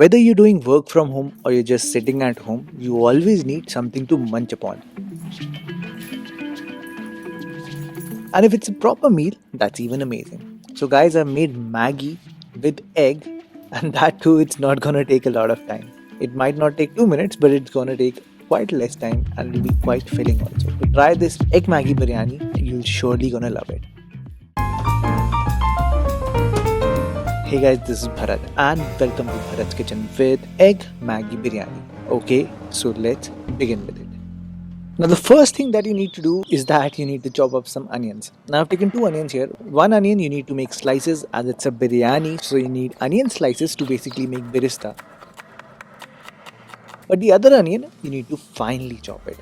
Whether you're doing work from home or you're just sitting at home, you always need something to munch upon. And if it's a proper meal, that's even amazing. So, guys, I've made Maggie with egg, and that too, it's not gonna take a lot of time. It might not take 2 minutes, but it's gonna take quite less time and it'll be quite filling also. So, try this egg Maggie biryani, you'll surely gonna love it. Hey guys, this is Bharat and welcome to Bharat's Kitchen with Egg Maggie Biryani. Okay, so let's begin with it. Now the first thing that you need to do is that you need to chop up some onions. Now I've taken 2 onions here. One onion you need to make slices as it's a biryani, so you need onion slices to basically make birista. But the other onion you need to finely chop it.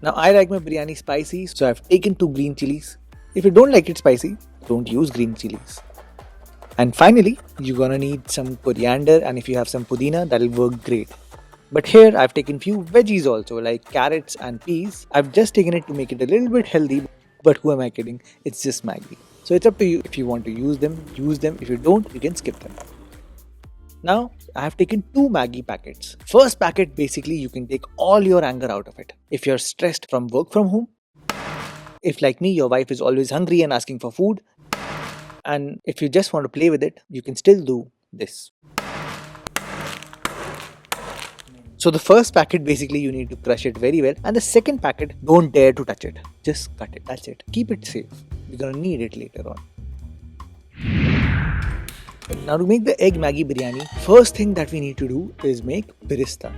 Now I like my biryani spicy, so I've taken 2 green chilies. If you don't like it spicy, don't use green chilies. And finally, you're gonna need some coriander, and if you have some pudina, that'll work great. But here I've taken few veggies also, like carrots and peas. I've just taken it to make it a little bit healthy, but who am I kidding? It's just Maggi. So it's up to you. If you want to use them, use them. If you don't, you can skip them. Now I have taken 2 Maggi packets. First packet, basically you can take all your anger out of it. If you're stressed from work from home, if like me, your wife is always hungry and asking for food, and if you just want to play with it, you can still do this. So the first packet, basically you need to crush it very well, and the second packet, don't dare to touch it. Just cut it, that's it. Keep it safe. You're gonna need it later on. Now to make the egg Maggi biryani, first thing that we need to do is make birista.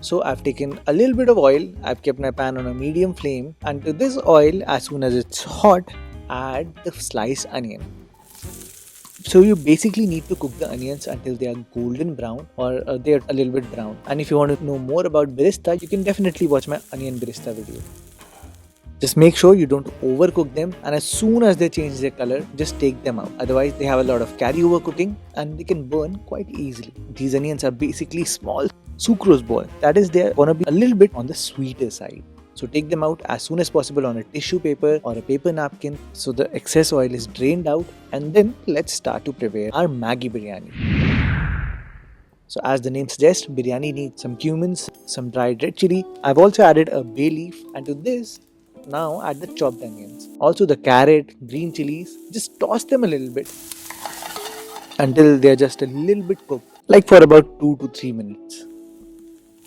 So I've taken a little bit of oil, I've kept my pan on a medium flame, and to this oil, as soon as it's hot, add the sliced onion. So you basically need to cook the onions until they are golden brown or they're a little bit brown. And if you want to know more about birista, you can definitely watch my onion birista video. Just make sure you don't overcook them, and as soon as they change their color, just take them out. Otherwise, they have a lot of carryover cooking and they can burn quite easily. These onions are basically small sucrose ball. That is, they're gonna be a little bit on the sweeter side. So take them out as soon as possible on a tissue paper or a paper napkin so the excess oil is drained out, and then let's start to prepare our Maggi biryani. So as the name suggests, biryani needs some cumins, some dried red chili. I've also added a bay leaf, and to this, now add the chopped onions. Also the carrot, green chilies, just toss them a little bit until they're just a little bit cooked, like for about 2 to 3 minutes.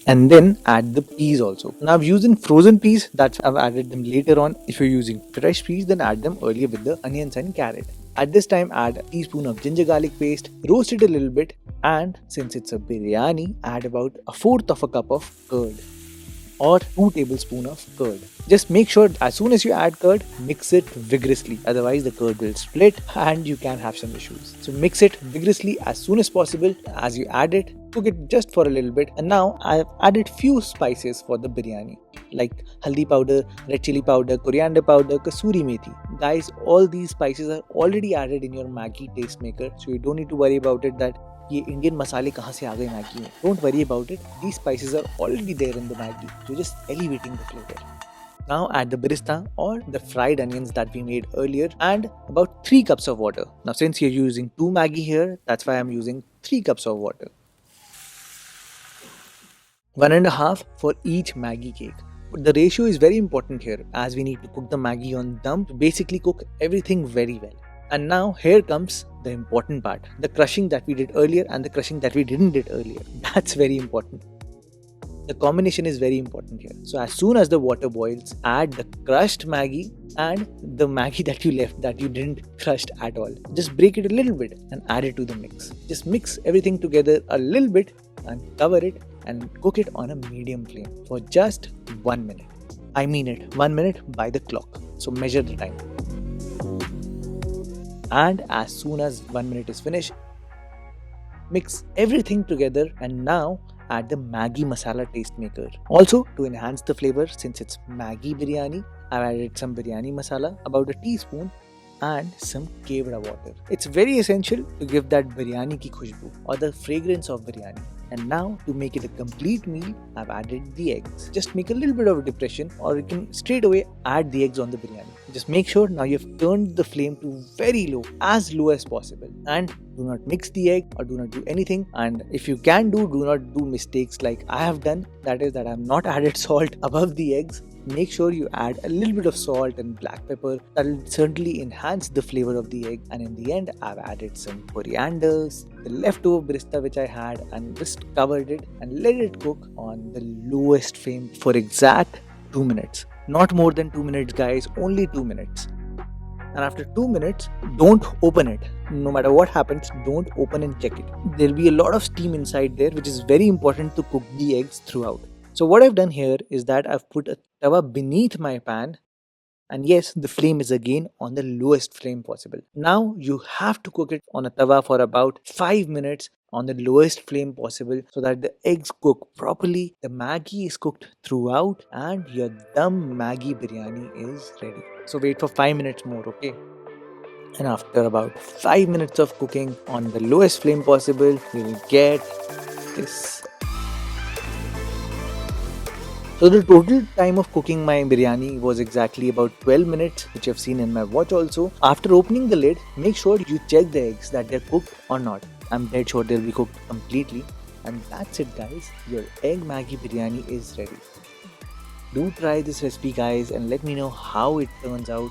And then add the peas also. Now I've used in frozen peas, that's I've added them later on. If you're using fresh peas, then add them earlier with the onions and carrot. At this time, add a teaspoon of ginger garlic paste, roast it a little bit, and since it's a biryani, add about 1/4 of a cup of curd or 2 tablespoons of curd. Just make sure as soon as you add curd, mix it vigorously. Otherwise, the curd will split and you can have some issues. So mix it vigorously as soon as possible. As you add it, cook it just for a little bit. And now I've added few spices for the biryani, like haldi powder, red chili powder, coriander powder, kasuri methi. Guys, all these spices are already added in your Maggi taste maker, so you don't need to worry about it that ये Indian मसाले कहाँ से आ गए Maggi में. Don't worry about it. These spices are already there in the Maggi. You're just elevating the flavor. Now add the birista or the fried onions that we made earlier and about 3 cups of water. Now since you're using 2 Maggi here, that's why I'm using 3 cups of water. 1.5 for each Maggi cake. But the ratio is very important here as we need to cook the Maggi on dum to basically cook everything very well. And now here comes the important part, the crushing that we did earlier and the crushing that we didn't did earlier. That's very important. The combination is very important here. So as soon as the water boils, add the crushed Maggi and the Maggi that you left that you didn't crush at all. Just break it a little bit and add it to the mix. Just mix everything together a little bit and cover it and cook it on a medium flame for just 1 minute. I mean it, 1 minute by the clock. So measure the time. And as soon as 1 minute is finished, mix everything together and now add the Maggi masala taste maker. Also, to enhance the flavor, since it's Maggi biryani, I've added some biryani masala, about a teaspoon, and some kevda water. It's very essential to give that biryani ki khushbu or the fragrance of biryani. And now to make it a complete meal, I've added the eggs. Just make a little bit of a depression or you can straight away add the eggs on the biryani. Just make sure now you've turned the flame to very low, as low as possible, and do not mix the egg or do not do anything. And if you can do not do mistakes like I have done, that is that I have not added salt above the eggs. Make sure you add a little bit of salt and black pepper. That will certainly enhance the flavor of the egg. And in the end, I've added some corianders, the leftover birista which I had, and just covered it and let it cook on the lowest flame for exact 2 minutes. Not more than 2 minutes, guys, only 2 minutes. And after 2 minutes, don't open it. No matter what happens, don't open and check it. There'll be a lot of steam inside there, which is very important to cook the eggs throughout. So what I've done here is that I've put a tawa beneath my pan, and yes, the flame is again on the lowest flame possible. Now you have to cook it on a tawa for about 5 minutes on the lowest flame possible so that the eggs cook properly, the Maggi is cooked throughout, and your dum Maggi biryani is ready. So wait for 5 minutes more, okay? And after about 5 minutes of cooking on the lowest flame possible, you will get this. So the total time of cooking my biryani was exactly about 12 minutes, which I've seen in my watch also. After opening the lid, make sure you check the eggs that they're cooked or not. I'm dead sure they'll be cooked completely. And that's it, guys. Your egg Maggi biryani is ready. Do try this recipe, guys, and let me know how it turns out.